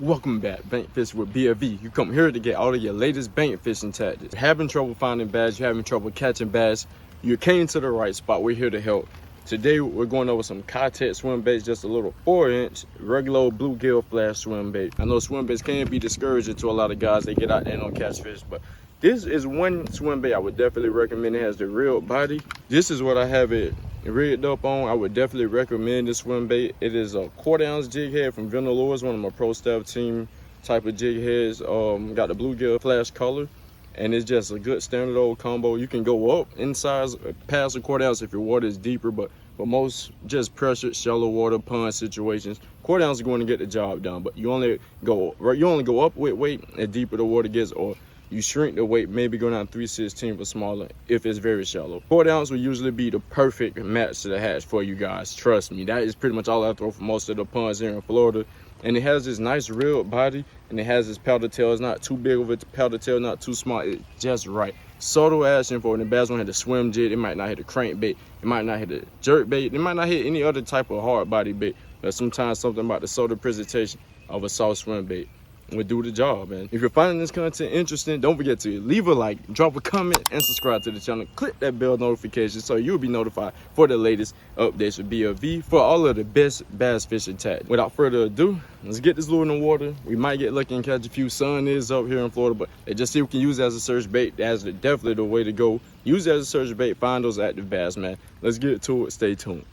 Welcome back, Bank Fish with BFV. You come here to get all of your latest bank fishing tactics. You're having trouble finding bass, you're having trouble catching bass, you came to the right spot. We're here to help. Today we're going over some Contact swim baits, just a little 4-inch regular old bluegill flash swim bait. I know swim baits can be discouraging to a lot of guys. They get out there and don't catch fish, but this is one swim bait I would definitely recommend. It has the real body. This is what I have it rigged up on. I would definitely recommend this swim bait. It is a 1/4 ounce jig head from Gretna Fl, one of my pro staff team type of jig heads. Got the bluegill flash color, and it's just a good standard old combo. You can go up in size past a 1/4 ounce if your water is deeper, but for most just pressured shallow water pond situations, 1/4 ounce is going to get the job done. But you only go up with weight the deeper the water gets, or you shrink the weight, maybe go down 3/16 for smaller if it's very shallow. 1/4 ounce will usually be the perfect match to the hatch for you guys. Trust me, that is pretty much all I throw for most of the ponds here in Florida. And it has this nice real body, and it has this powder tail. It's not too big of a powder tail, not too small. It's just right. Subtle action for when the bass won't hit the swim jig. It might not hit a crankbait. It might not hit a jerk bait. It might not hit any other type of hard body bait. But sometimes something about the subtle presentation of a soft swim bait will do the job, man. If you're finding this content interesting, don't forget to leave a like, drop a comment, and subscribe to the channel. Click that bell notification so you'll be notified for the latest updates with BFV for all of the best bass fishing tactics. Without further ado, let's get this lure in the water. We might get lucky and catch a few. Sun is up here in Florida, but they just see if we can use it as a search bait. That's definitely the way to go. Use it as a search bait, find those active bass, man. Let's get to it. Stay tuned.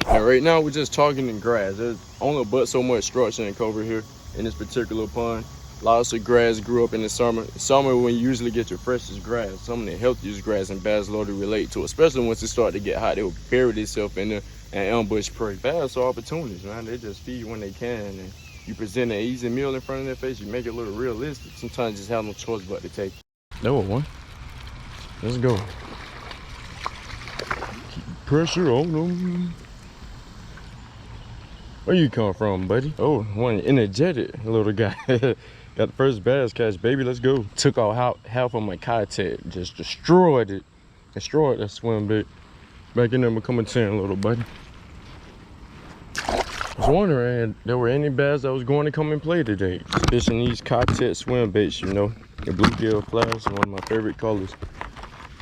And right now we're just targeting grass. There's only but so much structure and cover here in this particular pond. Lots of grass grew up in the summer. Summer when you usually get your freshest grass, some of the healthiest grass, and bass love to relate to, especially once it start to get hot. They will bury themselves in there and ambush prey. Bass are opportunities, man. They just feed when they can, and you present an easy meal in front of their face. You make it a little realistic. Sometimes you just have no choice but to take it. There was one. Let's go. Keep pressure on them. Where you come from, buddy? Oh, one energetic little guy. Got the first bass catch, baby. Let's go. Took out half of my Contact, just destroyed it. Destroyed that swim bait. Back in there, becoming 10, little buddy. I was wondering if there were any bass that was going to come and play today. Fishing these Contact swim baits, you know. The bluegill flash, one of my favorite colors.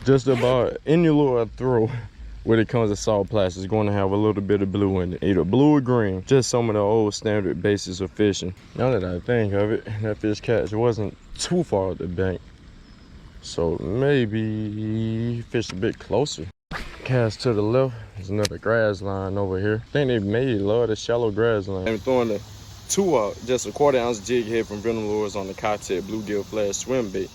Just about any lure I throw when it comes to salt plastic, is going to have a little bit of blue in it, either blue or green. Just some of the old standard bases of fishing. Now that I think of it, that fish catch wasn't too far up the bank, so maybe fish a bit closer. Cast to the left, there's another grass line over here. I think they made love the shallow grass line. I'm throwing the just a 1/4 ounce jig head from Gretna Fl on the Contact bluegill flash swim bait.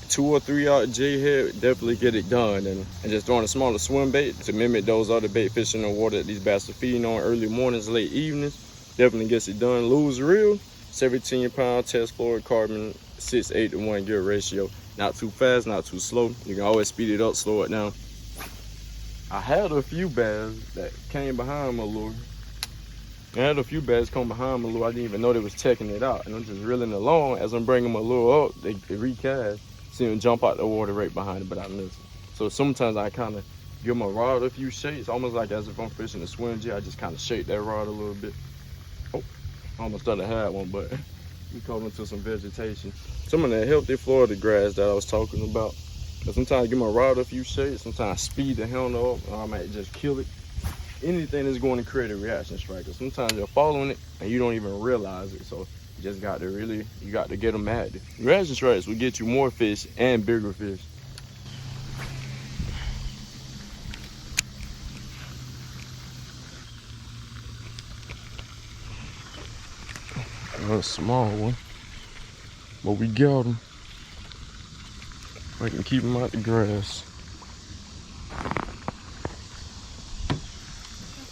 2 or 3 yard jig head definitely get it done, and just throwing a smaller swim bait to mimic those other bait fish in the water that these bass are feeding on early mornings, late evenings, definitely gets it done. Lures reel, 17-pound test fluorocarbon, 6:8 to 1 gear ratio. Not too fast, not too slow. You can always speed it up, slow it down. I had a few bass that came behind my lure. I had a few bass come behind my lure. I didn't even know they was checking it out, and I'm just reeling along. As I'm bringing my lure up, they recast. See him jump out the water right behind it, but I missed it. So sometimes I kind of give my rod a few shakes, almost like as if I'm fishing a swim jig. I just kind of shake that rod a little bit. Oh, I almost thought I had one, but we caught into some vegetation. Some of that healthy Florida grass that I was talking about. But sometimes I give my rod a few shakes, sometimes I speed the hound up, or I might just kill it. Anything is going to create a reaction strike. Sometimes you're following it and you don't even realize it. So you just got to you got to get them active. Reaction strikes will get you more fish and bigger fish. A small one, but we got them. I can keep them out the grass.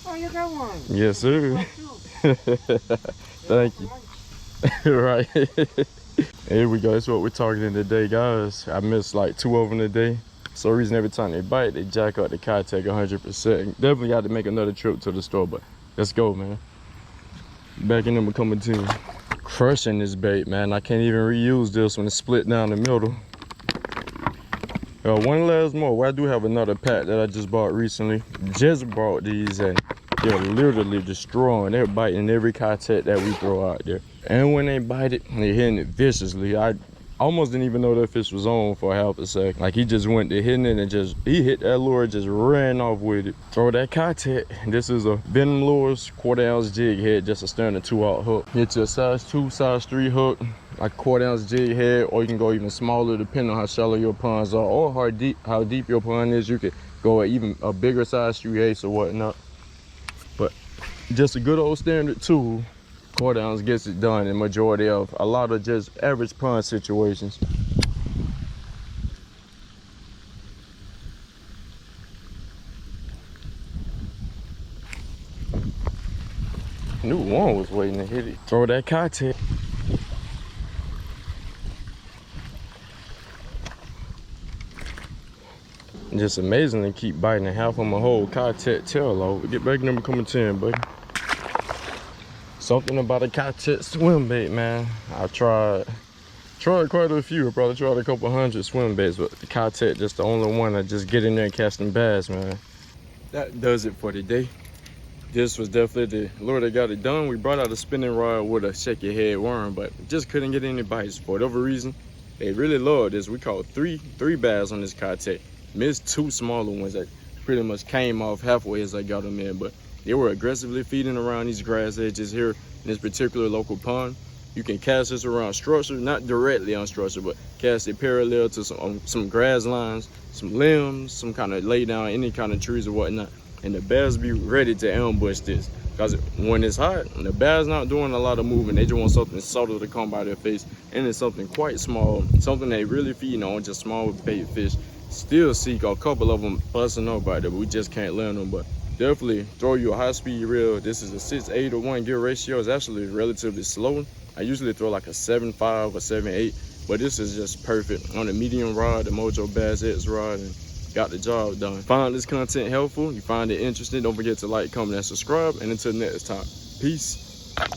Oh, you got one. Yes, sir. Thank you. Right. Here we go. That's what we're targeting today, guys. I missed like 2 of them today. So reason every time they bite, they jack up the Contact 100%. Definitely got to make another trip to the store, but let's go, man. Back in them becoming 10. Crushing this bait, man. I can't even reuse this when it's split down the middle. One last more. Well, I do have another pack that I just bought recently. Just bought these, and They're literally destroying. They're biting every contact that we throw out there. And when they bite it, they're hitting it viciously. I almost didn't even know that fish was on for half a second. Like, he just went to hitting it and he hit that lure, just ran off with it. Throw that contact. This is a Venom Lures 1/4 ounce jig head, just a standard 2/0 hook. Get your size 2, size 3 hook, like 1/4 ounce jig head, or you can go even smaller depending on how shallow your ponds are, or how deep your pond is. You could go even a bigger size 3/8 or whatnot. But just a good old standard tool. 1/4 ounce gets it done in majority of a lot of just average pond situations. Knew one was waiting to hit it. Throw that contact. Just amazing to keep biting half of my whole contact tail off. Get back number coming 10, buddy. Something about a contact swim bait, man. I tried quite a few. I probably tried a couple hundred swim baits, but the contact just the only one that just get in there and catch them bass, man. That does it for today. This was definitely the lure that got it done. We brought out a spinning rod with a shake your head worm, but just couldn't get any bites. For whatever reason, they really loved this. We caught three bass on this contact. Missed 2 smaller ones that pretty much came off halfway as I got them in, but they were aggressively feeding around these grass edges here in this particular local pond. You can cast this around structure, not directly on structure, but cast it parallel to some grass lines, some limbs, some kind of lay down, any kind of trees or whatnot. And the bass be ready to ambush this. Because when it's hot, the bass not doing a lot of moving. They just want something subtle to come by their face. And it's something quite small, something they really feeding on, just small bait fish. Still see a couple of them busting up right there, but we just can't land them. But definitely throw you a high-speed reel. This is a 6/8 to 1 gear ratio. It's actually relatively slow. I usually throw like a 7.5 or 7.8, but this is just perfect on a medium rod, the Mojo Bass X rod, and got the job done. Find this content helpful, you find it interesting, don't forget to like, comment, and subscribe, and until next time, peace.